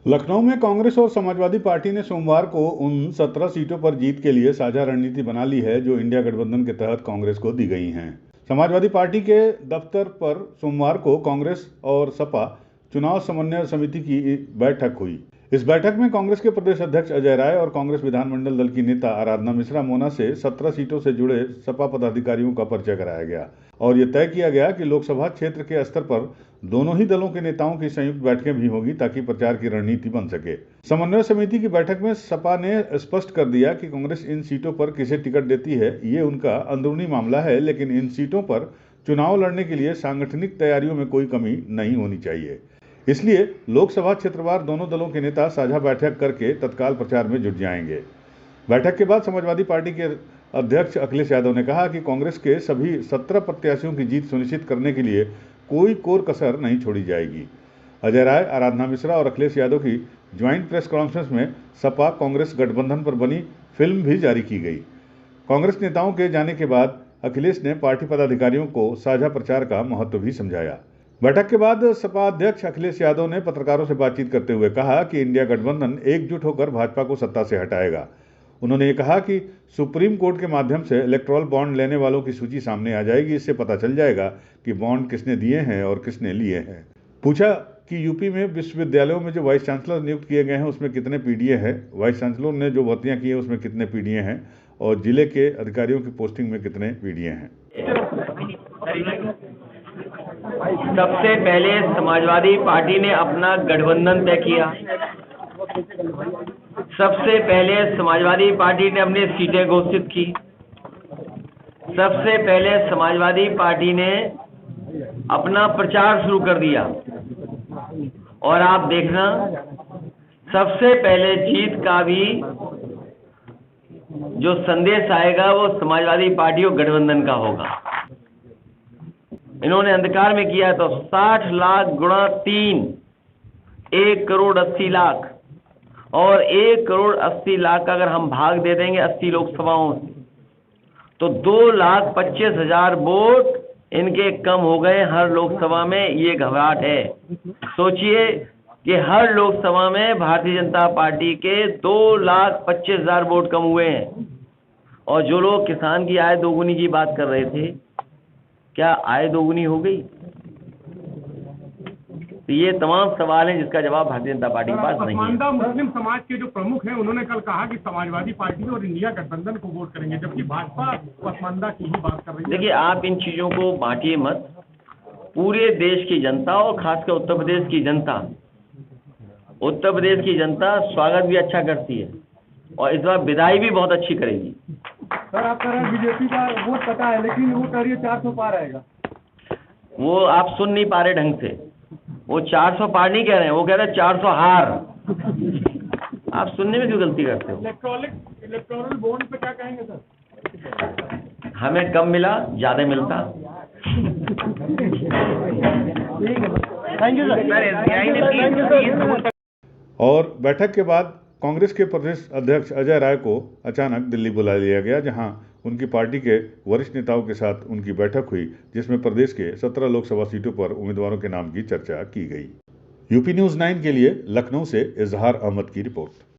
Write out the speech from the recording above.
लखनऊ में कांग्रेस और समाजवादी पार्टी ने सोमवार को उन 17 सीटों पर जीत के लिए साझा रणनीति बना ली है जो इंडिया गठबंधन के तहत कांग्रेस को दी गई हैं। समाजवादी पार्टी के दफ्तर पर सोमवार को कांग्रेस और सपा चुनाव समन्वय समिति की बैठक हुई। इस बैठक में कांग्रेस के प्रदेश अध्यक्ष अजय राय और कांग्रेस विधानमंडल दल की नेता आराधना मिश्रा मोना से 17 सीटों से जुड़े सपा पदाधिकारियों का परिचय कराया गया और यह तय किया गया कि लोकसभा क्षेत्र के स्तर पर दोनों ही दलों के नेताओं की संयुक्त बैठकें भी होगी ताकि प्रचार की रणनीति बन सके। समन्वय समिति की बैठक में सपा ने स्पष्ट कर दिया कि कांग्रेस इन सीटों पर किसे टिकट देती है ये उनका अंदरूनी मामला है, लेकिन इन सीटों पर चुनाव लड़ने के लिए सांगठनिक तैयारियों में कोई कमी नहीं होनी चाहिए। इसलिए लोकसभा क्षेत्रवार दोनों दलों के नेता साझा बैठक करके तत्काल प्रचार में जुट जाएंगे। बैठक के बाद समाजवादी पार्टी के अध्यक्ष अखिलेश यादव ने कहा कि कांग्रेस के सभी 17 प्रत्याशियों की जीत सुनिश्चित करने के लिए कोई कोर कसर नहीं छोड़ी जाएगी। अजय राय, आराधना मिश्रा और अखिलेश यादव की ज्वाइंट प्रेस कॉन्फ्रेंस में सपा कांग्रेस गठबंधन पर बनी फिल्म भी जारी की गई। कांग्रेस नेताओं के जाने के बाद अखिलेश ने पार्टी पदाधिकारियों को साझा प्रचार का महत्व भी समझाया। बैठक के बाद सपा अध्यक्ष अखिलेश यादव ने पत्रकारों से बातचीत करते हुए कहा कि इंडिया गठबंधन एकजुट होकर भाजपा को सत्ता से हटाएगा। उन्होंने ये कहा कि सुप्रीम कोर्ट के माध्यम से इलेक्टोरल बॉन्ड लेने वालों की सूची सामने आ जाएगी। इससे पता चल जाएगा कि बॉन्ड किसने दिए हैं और किसने लिए हैं। पूछा कि यूपी में विश्वविद्यालयों में जो वाइस चांसलर नियुक्त किए गए हैं उसमें कितने पीडीए हैं, वाइस चांसलरों ने जो भर्तियां की हैं उसमें कितने पीडीए हैं और जिले के अधिकारियों की पोस्टिंग में कितने पीडीए हैं। सबसे पहले समाजवादी पार्टी ने अपना गठबंधन तय किया। सबसे पहले समाजवादी पार्टी ने अपनी सीटें घोषित की। सबसे पहले समाजवादी पार्टी ने अपना प्रचार शुरू कर दिया और आप देखना सबसे पहले जीत का भी जो संदेश आएगा वो समाजवादी पार्टी और गठबंधन का होगा। इन्होंने अंधकार में किया तो 60 लाख गुणा 3 1 करोड़ 80 लाख और 1 करोड़ 80 लाख का अगर हम भाग दे देंगे 80 लोकसभाओं से तो 2,25,000 वोट इनके कम हो गए हर लोकसभा में। ये घबराहट है। सोचिए कि हर लोकसभा में भारतीय जनता पार्टी के 2,25,000 वोट कम हुए हैं। और जो लोग किसान की आय दोगुनी की बात कर रहे थे, क्या आय दोगुनी हो गई? तो ये तमाम सवाल हैं जिसका जवाब भारतीय जनता पार्टी के पास नहीं है। मुस्लिम समाज के जो प्रमुख हैं उन्होंने कल कहा कि समाजवादी पार्टी और इंडिया गठबंधन को वोट करेंगे, जबकि भाजपा पसमानदा की ही बात कर रही है। देखिए, आप इन चीजों को बांटिए मत। पूरे देश की जनता और खासकर उत्तर प्रदेश की जनता स्वागत भी अच्छा करती है और इस बार विदाई भी बहुत अच्छी करेगी। सर, आप कह रहे हैं बीजेपी का वोट कटा है, लेकिन वो कह रही है 400 पार आएगा। वो आप सुन नहीं पा रहे ढंग से। वो 400 पार नहीं कह रहे हैं, वो कह रहे हैं 400 हार। आप सुनने में क्यों गलती करते हो? इलेक्टोरल बॉन्ड पे क्या कहेंगे सर? हमें कम मिला, ज्यादा मिलता। Thank you sir. और बैठक के बाद कांग्रेस के प्रदेश अध्यक्ष अजय राय को अचानक दिल्ली बुला लिया गया, जहां उनकी पार्टी के वरिष्ठ नेताओं के साथ उनकी बैठक हुई, जिसमें प्रदेश के 17 लोकसभा सीटों पर उम्मीदवारों के नाम की चर्चा की गई। यूपी न्यूज़ 9 के लिए लखनऊ से इजहार अहमद की रिपोर्ट।